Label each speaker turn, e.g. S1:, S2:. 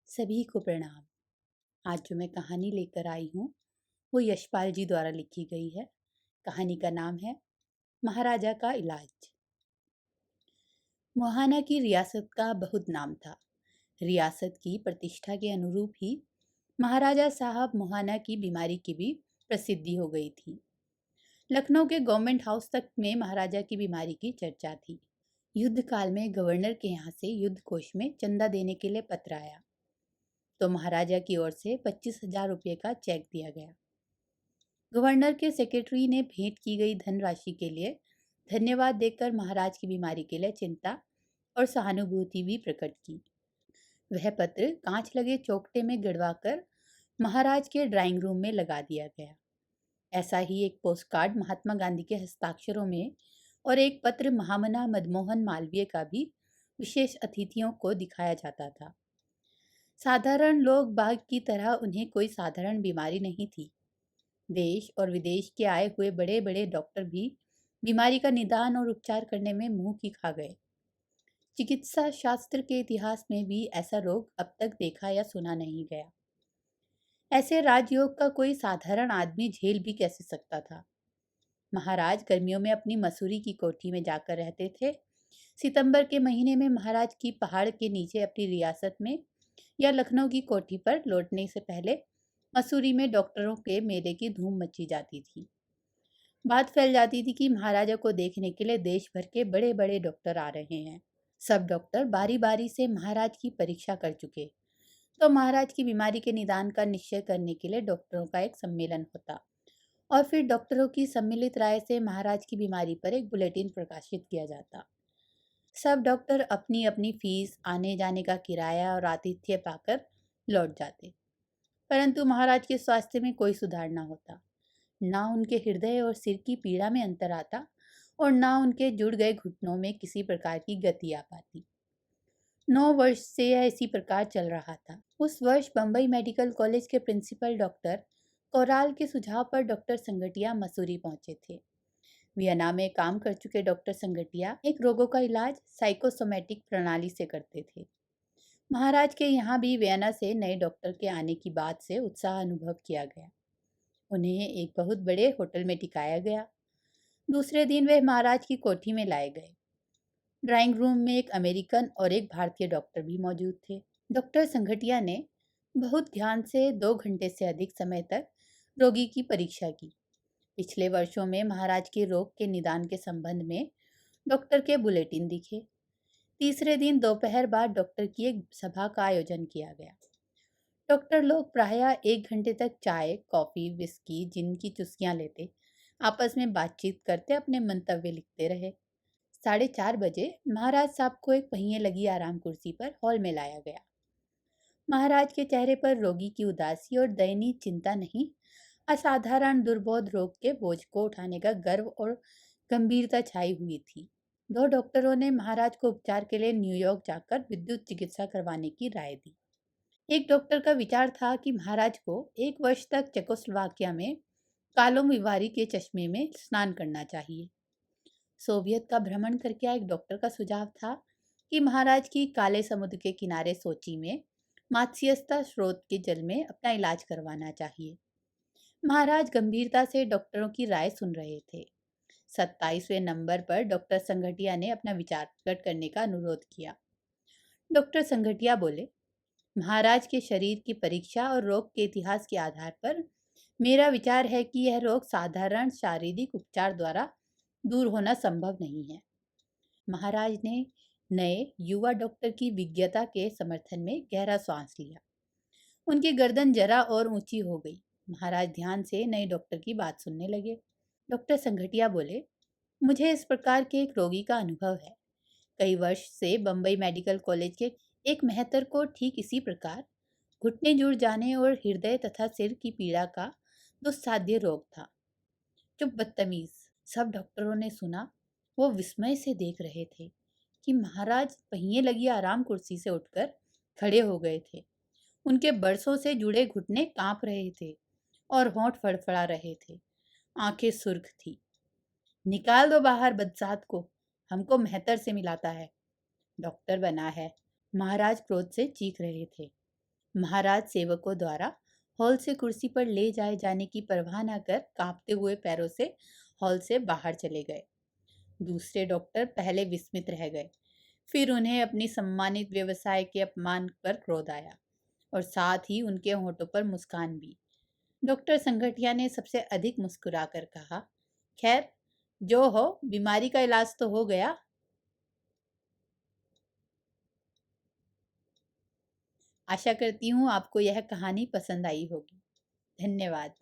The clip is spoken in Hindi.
S1: सभी को प्रणाम। आज जो मैं कहानी लेकर आई हूँ वो यशपाल जी द्वारा लिखी गई है। कहानी का नाम है महाराजा का इलाज। मोहाना की रियासत का बहुत नाम था। रियासत की प्रतिष्ठा के अनुरूप ही महाराजा साहब मोहाना की बीमारी की भी प्रसिद्धि हो गई थी। लखनऊ के गवर्नमेंट हाउस तक में महाराजा की बीमारी की चर्चा थी। युद्ध काल में गवर्नर के यहाँ से युद्ध कोष में चंदा देने के लिए पत्र आया तो महाराजा की ओर से 25,000 रुपये का चेक दिया गया। गवर्नर के सेक्रेटरी ने भेंट की गई धनराशि के लिए धन्यवाद देकर महाराज की बीमारी के लिए चिंता और सहानुभूति भी प्रकट की। वह पत्र कांच लगे चौकटे में गड़वाकर महाराज के ड्राइंग रूम में लगा दिया गया। ऐसा ही एक पोस्टकार्ड महात्मा गांधी के हस्ताक्षरों में और एक पत्र महामना मदमोहन मालवीय का भी विशेष अतिथियों को दिखाया जाता था। साधारण लोग बाग की तरह उन्हें कोई साधारण बीमारी नहीं थी। देश और विदेश के आए हुए बड़े बड़े डॉक्टर भी बीमारी का निदान और उपचार करने में मुंह की खा गए। चिकित्सा शास्त्र के इतिहास में भी ऐसा रोग अब तक देखा या सुना नहीं गया। ऐसे राजयोग का कोई साधारण आदमी झेल भी कैसे सकता था। महाराज गर्मियों में अपनी मसूरी की कोठी में जाकर रहते थे। सितंबर के महीने में महाराज की पहाड़ के नीचे अपनी रियासत में या लखनऊ की कोठी पर लौटने से पहले मसूरी में डॉक्टरों के मेले की धूम मची जाती थी। बात फैल जाती थी कि महाराजा को देखने के लिए देश भर के बड़े बड़े डॉक्टर आ रहे हैं। सब डॉक्टर बारी बारी से महाराज की परीक्षा कर चुके तो महाराज की बीमारी के निदान का निश्चय करने के लिए डॉक्टरों का एक सम्मेलन होता और फिर डॉक्टरों की सम्मिलित राय से महाराज की बीमारी पर एक बुलेटिन प्रकाशित किया जाता। सब डॉक्टर अपनी अपनी फीस, आने जाने का किराया और आतिथ्य पाकर लौट जाते, परंतु महाराज के स्वास्थ्य में कोई सुधार न होता। ना उनके हृदय और सिर की पीड़ा में अंतर आता और ना उनके जुड़ गए घुटनों में किसी प्रकार की गति आ पाती। 9 वर्ष से यह इसी प्रकार चल रहा था। उस वर्ष बम्बई मेडिकल कॉलेज के प्रिंसिपल डॉक्टर कोराल के सुझाव पर डॉक्टर संगटिया मसूरी पहुंचे थे। वियना में काम कर चुके डॉक्टर संगटिया एक रोगों का इलाज साइकोसोमेटिक प्रणाली से करते थे। महाराज के यहाँ भी वियना से नए डॉक्टर के आने की बात से उत्साह अनुभव किया गया। उन्हें एक बहुत बड़े होटल में टिकाया गया। दूसरे दिन वे महाराज की कोठी में लाए गए। ड्राइंग रूम में एक अमेरिकन और एक भारतीय डॉक्टर भी मौजूद थे। डॉक्टर संघटिया ने बहुत ध्यान से 2 घंटे से अधिक समय तक रोगी की परीक्षा की। पिछले वर्षों में महाराज के रोग के निदान के संबंध में डॉक्टर के बुलेटिन दिखे। तीसरे दिन दोपहर बाद डॉक्टर की एक सभा का आयोजन किया गया। डॉक्टर लोग प्रायः 1 घंटे तक चाय, कॉफी, विस्की, जिन की चुस्कियां लेते, आपस में बातचीत करते, अपने मंतव्य लिखते रहे। 4:30 बजे महाराज साहब को एक पहिए लगी आराम कुर्सी पर हॉल में लाया गया। महाराज के चेहरे पर रोगी की उदासी और दयनीय चिंता नहीं, असाधारण दुर्बोध रोग के बोझ को उठाने का गर्व और गंभीरता छाई हुई थी। 2 डॉक्टरों ने महाराज को उपचार के लिए न्यूयॉर्क जाकर विद्युत चिकित्सा करवाने की राय दी। एक डॉक्टर का विचार था कि महाराज को 1 वर्ष तक चेकोस्लोवाकिया में कालोम विवारी के चश्मे में स्नान करना चाहिए। सोवियत का भ्रमण करके आए एक डॉक्टर का सुझाव था कि महाराज की काले समुद्र के किनारे सोची में मात्स्यस्ता स्रोत के जल में अपना इलाज करवाना चाहिए। महाराज गंभीरता से डॉक्टरों की राय सुन रहे थे। 27वें नंबर पर डॉक्टर संघटिया ने अपना विचार प्रकट करने का अनुरोध किया। डॉक्टर संघटिया बोले, महाराज के शरीर की परीक्षा और रोग के इतिहास के आधार पर मेरा विचार है कि यह रोग साधारण शारीरिक उपचार द्वारा दूर होना संभव नहीं है। महाराज ने नए युवा डॉक्टर की विज्ञता के समर्थन में गहरा सांस लिया। उनकी गर्दन जरा और ऊंची हो गई। महाराज ध्यान से नए डॉक्टर की बात सुनने लगे। डॉक्टर संघटिया बोले, मुझे इस प्रकार के एक रोगी का अनुभव है। कई वर्ष से बम्बई मेडिकल कॉलेज के एक मेहतर को ठीक इसी प्रकार घुटने जुड़ जाने और हृदय तथा सिर की पीड़ा का दुस्साध्य रोग था। चुप बदतमीज, सब डॉक्टरों ने सुना। वो विस्मय से देख रहे थे कि महाराज पहिए लगी आराम कुर्सी से उठकर खड़े हो गए थे। उनके बरसों से जुड़े घुटने कांप रहे थे और होंठ फड़फड़ा रहे थे। आंखें सुर्ख थी। निकाल दो बाहर बदसात को, हमको मेहतर से मिलाता है, डॉक्टर बना है, महाराज क्रोध से चीख रहे थे। महाराज सेवकों द्वारा हॉल से कुर्सी पर ले जाए जाने की परवाह न कर कांपते हुए पैरों से हॉल से बाहर चले गए। दूसरे डॉक्टर पहले विस्मित रह गए, फिर उन्हें अपनी सम्मानित व्यवसाय के अपमान पर क्रोध आया और साथ ही उनके होठों पर मुस्कान भी। डॉक्टर संगठिया ने सबसे अधिक मुस्कुराकर कहा, खैर, जो हो, बीमारी का इलाज तो हो गया। आशा करती हूँ आपको यह कहानी पसंद आई होगी। धन्यवाद।